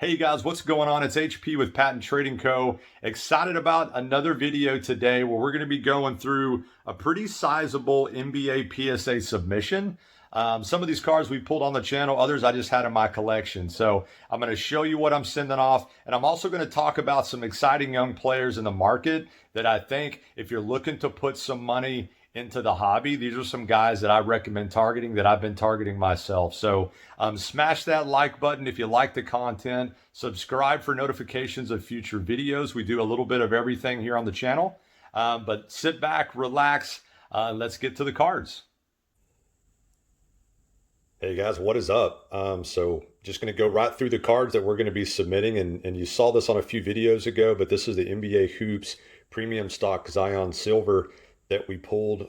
Hey guys, what's going on? It's HP with Patent Trading Co. Excited about another video today where we're going to be going through a pretty sizable NBA PSA submission. Some of these cards we pulled on the channel, others I just had in my collection. So I'm going to show you what I'm sending off, and I'm also going to talk about some exciting young players in the market that I think if you're looking to put some money into the hobby, these are some guys that I recommend targeting that I've been targeting myself. So smash that like button if you like the content. Subscribe for notifications of future videos. We do a little bit of everything here on the channel. But sit back, relax, let's get to the cards. Hey guys, what is up? So just going to go right through the cards that we're going to be submitting, and you saw this on a few videos ago, but this is the NBA Hoops Premium Stock Zion Silver that we pulled.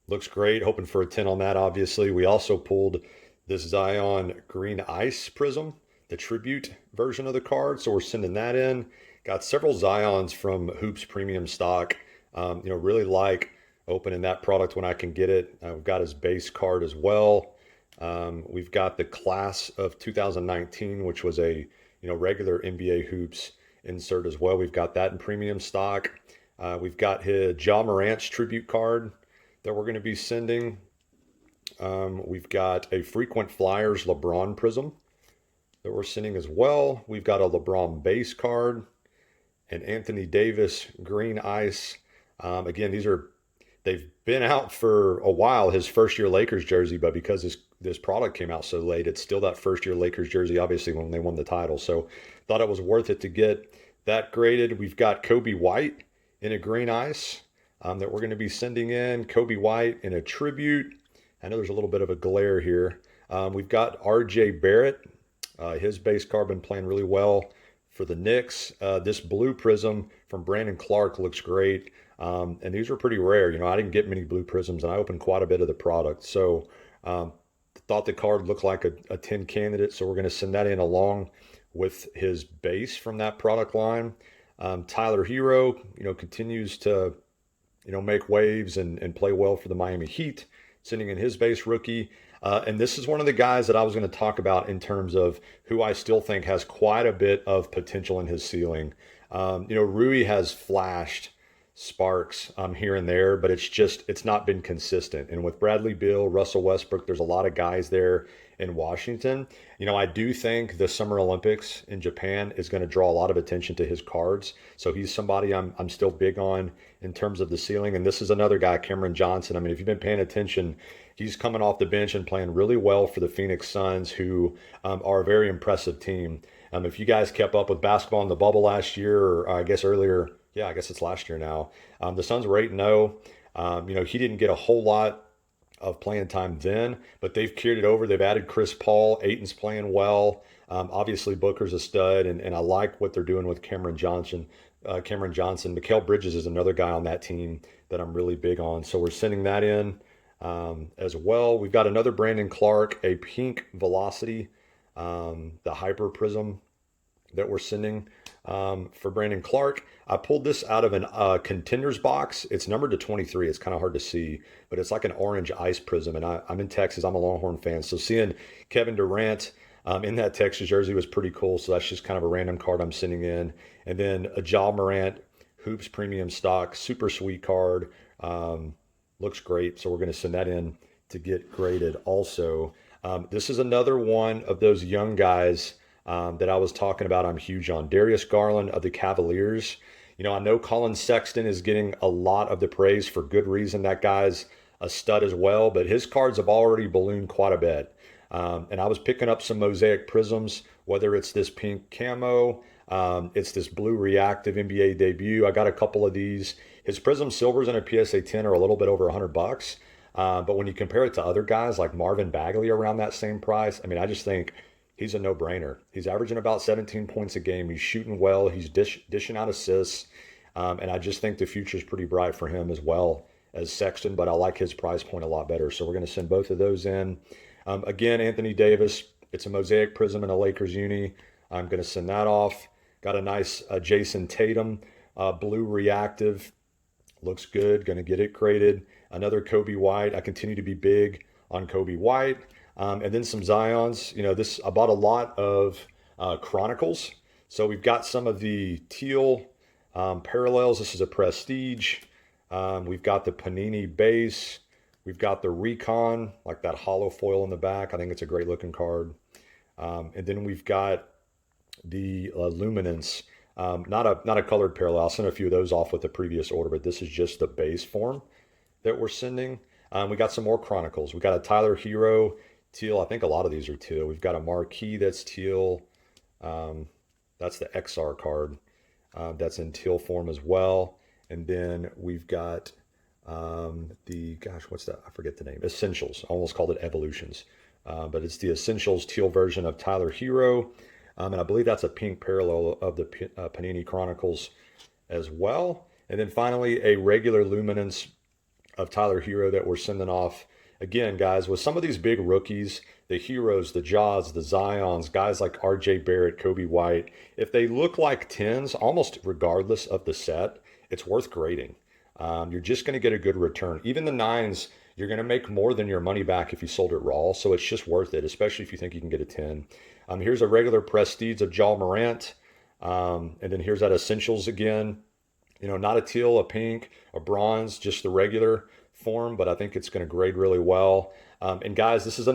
Looks great, hoping for a 10 on that, obviously. We also pulled this Zion Green Ice Prism, the Tribute version of the card, so we're sending that in. Got several Zions from Hoops Premium Stock. Really like opening that product when I can get it. We've got his base card as well. We've got the class of 2019, which was a regular NBA Hoops insert as well. We've got that in premium stock. We've got his Ja Morant's tribute card that we're going to be sending. We've got a frequent Flyers LeBron Prism that we're sending as well. We've got a LeBron base card, and Anthony Davis Green Ice. Again, they've been out for a while, his first year Lakers jersey, but because this product came out so late, it's still that first year Lakers jersey, obviously, when they won the title. So thought it was worth it to get that graded. We've got Kobe White in a green ice that we're going to be sending in. Kobe White in a tribute. I know there's a little bit of a glare here. We've got RJ Barrett. His base card been playing really well for the Knicks. This blue prism from Brandon Clark looks great. And these are pretty rare. I didn't get many blue prisms, and I opened quite a bit of the product. So thought the card looked like a 10 candidate, so we're going to send that in along with his base from that product line. Tyler Hero, continues to, make waves and play well for the Miami Heat, sending in his base rookie. And this is one of the guys that I was going to talk about in terms of who I still think has quite a bit of potential in his ceiling. Rui has flashed sparks here and there, but it's not been consistent. And with Bradley Beal, Russell Westbrook, there's a lot of guys there in Washington. I do think the Summer Olympics in Japan is going to draw a lot of attention to his cards. So he's somebody I'm still big on in terms of the ceiling. And this is another guy, Cameron Johnson. I mean, if you've been paying attention, he's coming off the bench and playing really well for the Phoenix Suns, who are a very impressive team. If you guys kept up with basketball in the bubble last year, or I guess earlier, yeah, I guess it's last year now. The Suns were 8-0. He didn't get a whole lot of playing time then, but they've carried it over. They've added Chris Paul. Ayton's playing well. Obviously, Booker's a stud, and I like what they're doing with Cameron Johnson. Mikal Bridges is another guy on that team that I'm really big on. So we're sending that in as well. We've got another Brandon Clark, a pink Velocity, the Hyper Prism that we're sending for Brandon Clark. I pulled this out of a contenders box. It's numbered to 23. It's kind of hard to see, but it's like an orange ice prism. And I'm in Texas. I'm a Longhorn fan. So seeing Kevin Durant in that Texas jersey was pretty cool. So that's just kind of a random card I'm sending in. And then a Ja Morant Hoops Premium Stock, super sweet card. Looks great. So we're going to send that in to get graded also. This is another one of those young guys that I was talking about. I'm huge on Darius Garland of the Cavaliers. I know Colin Sexton is getting a lot of the praise for good reason. That guy's a stud as well, but his cards have already ballooned quite a bit. And I was picking up some mosaic prisms, whether it's this pink camo, it's this blue reactive NBA debut. I got a couple of these. His prism silvers and a PSA 10 are a little bit over $100. But when you compare it to other guys like Marvin Bagley around that same price, I mean, I just think he's a no-brainer. He's averaging about 17 points a game. He's shooting well. He's dishing out assists. And I just think the future is pretty bright for him as well as Sexton, but I like his price point a lot better. So we're going to send both of those in. Again, Anthony Davis, it's a mosaic prism and a Lakers uni. I'm going to send that off. Got a nice Jason Tatum blue reactive. Looks good. Going to get it graded. Another Kobe White. I continue to be big on Kobe White. And then some Zions. I bought a lot of Chronicles. So we've got some of the teal parallels. This is a Prestige. We've got the Panini base. We've got the Recon, like that hollow foil in the back. I think it's a great looking card. And then we've got the Luminance, not a colored parallel. I'll send a few of those off with the previous order, but this is just the base form that we're sending. We got some more Chronicles. We got a Tyler Hero teal. I think a lot of these are teal. We've got a Marquee that's teal. That's the XR card that's in teal form as well. And then we've got what's that? I forget the name. Essentials. I almost called it Evolutions. But it's the Essentials teal version of Tyler Hero. And I believe that's a pink parallel of the Panini Chronicles as well. And then finally, a regular Luminance of Tyler Hero that we're sending off. Again, guys, with some of these big rookies, the Heroes, the Jaws, the Zions, guys like RJ Barrett, Kobe White, if they look like 10s, almost regardless of the set, it's worth grading. You're just going to get a good return. Even the 9s, you're going to make more than your money back if you sold it raw. So it's just worth it, especially if you think you can get a 10. Here's a regular Prestige of Ja Morant. And then here's that Essentials again. Not a teal, a pink, a bronze, just the regular form, but I think it's going to grade really well. And guys, this is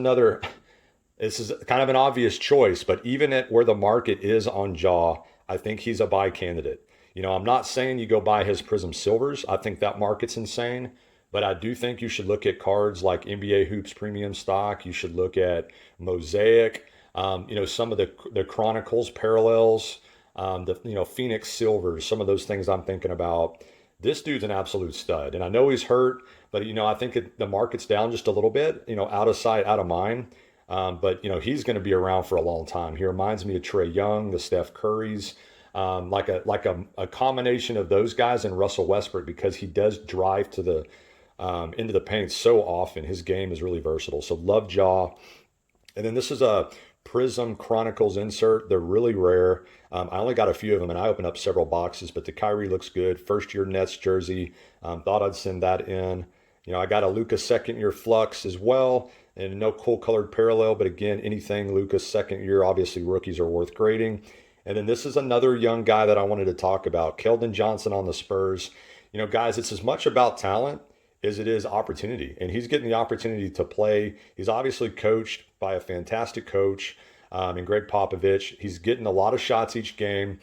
kind of an obvious choice, but even at where the market is on Ja, I think he's a buy candidate. I'm not saying you go buy his Prism Silvers. I think that market's insane, but I do think you should look at cards like NBA Hoops Premium Stock. You should look at Mosaic, some of the Chronicles parallels, the Phoenix Silvers, some of those things I'm thinking about. This dude's an absolute stud, and I know he's hurt, but I think the market's down just a little bit. Out of sight, out of mind. But he's going to be around for a long time. He reminds me of Trae Young, the Steph Currys, like a combination of those guys and Russell Westbrook, because he does drive to the into the paint so often. His game is really versatile. So love Ja. And then this is a Prism Chronicles insert. They're really rare. I only got a few of them, and I opened up several boxes, but the Kyrie looks good. First year Nets jersey. Thought I'd send that in. I got a Luka second year Flux as well, and no cool colored parallel, but again, anything Luka's second year, obviously rookies are worth grading. And then this is another young guy that I wanted to talk about, Keldon Johnson on the Spurs. Guys, it's as much about talent as it is opportunity, and he's getting the opportunity to play. He's obviously coached by a fantastic coach in Greg Popovich. He's getting a lot of shots each game.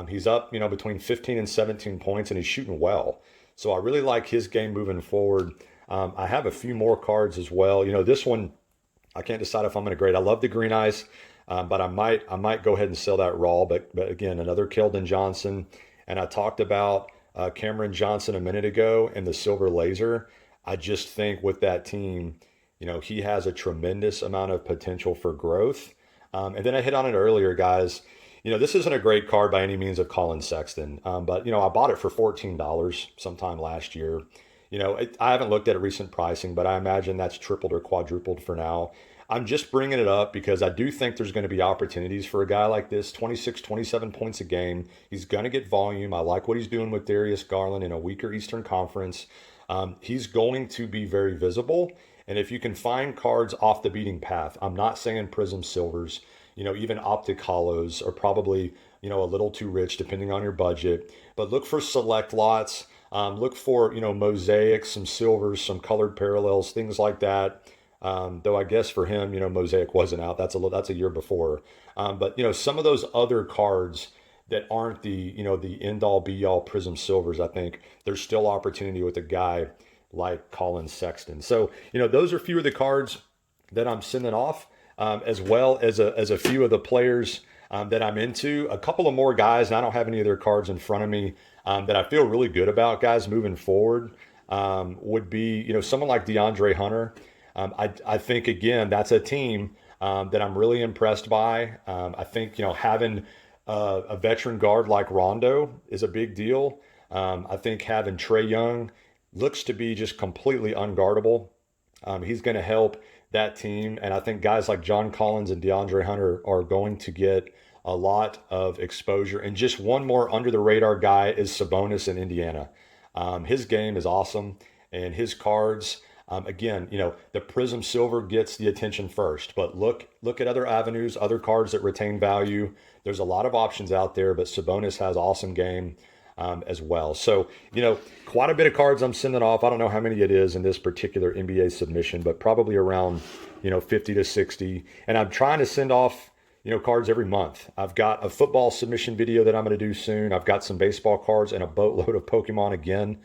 He's up, between 15 and 17 points, and he's shooting well. So I really like his game moving forward. I have a few more cards as well. This one, I can't decide if I'm going to grade. I love the green ice, but I might go ahead and sell that raw. But again, another Keldon Johnson, and I talked about Cameron Johnson a minute ago and the silver laser. I just think with that team, he has a tremendous amount of potential for growth. And then I hit on it earlier, guys. This isn't a great card by any means of Colin Sexton, but I bought it for $14 sometime last year. I haven't looked at recent pricing, but I imagine that's tripled or quadrupled for now. I'm just bringing it up because I do think there's going to be opportunities for a guy like this, 26, 27 points a game. He's going to get volume. I like what he's doing with Darius Garland in a weaker Eastern Conference. He's going to be very visible. And if you can find cards off the beating path, I'm not saying Prism Silvers, even Optic Hollows are probably, a little too rich depending on your budget. But look for select lots. Look for, mosaics, some silvers, some colored parallels, things like that. Though I guess for him, Mosaic wasn't out. That's a year before. But some of those other cards that aren't the end all be all Prism Silvers, I think there's still opportunity with a guy like Colin Sexton. So, those are a few of the cards that I'm sending off, as well as a few of the players that I'm into. A couple of more guys, and I don't have any of their cards in front of me, that I feel really good about, guys, moving forward, would be, someone like DeAndre Hunter. I think, again, that's a team that I'm really impressed by. I think, having a veteran guard like Rondo is a big deal. I think having Trae Young looks to be just completely unguardable. He's going to help that team. And I think guys like John Collins and DeAndre Hunter are going to get a lot of exposure. And just one more under the radar guy is Sabonis in Indiana. His game is awesome, and his cards, Again, the Prism Silver gets the attention first, but look at other avenues, other cards that retain value. There's a lot of options out there, but Sabonis has awesome game as well. So, quite a bit of cards I'm sending off. I don't know how many it is in this particular NBA submission, but probably around, 50 to 60. And I'm trying to send off, cards every month. I've got a football submission video that I'm going to do soon. I've got some baseball cards and a boatload of Pokemon again.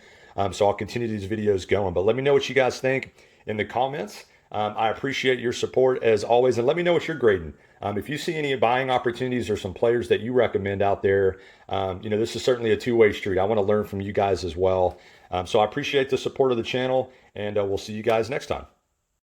So I'll continue these videos going. But let me know what you guys think in the comments. I appreciate your support as always. And let me know what you're grading. If you see any buying opportunities or some players that you recommend out there, this is certainly a two-way street. I want to learn from you guys as well. So I appreciate the support of the channel, and we'll see you guys next time.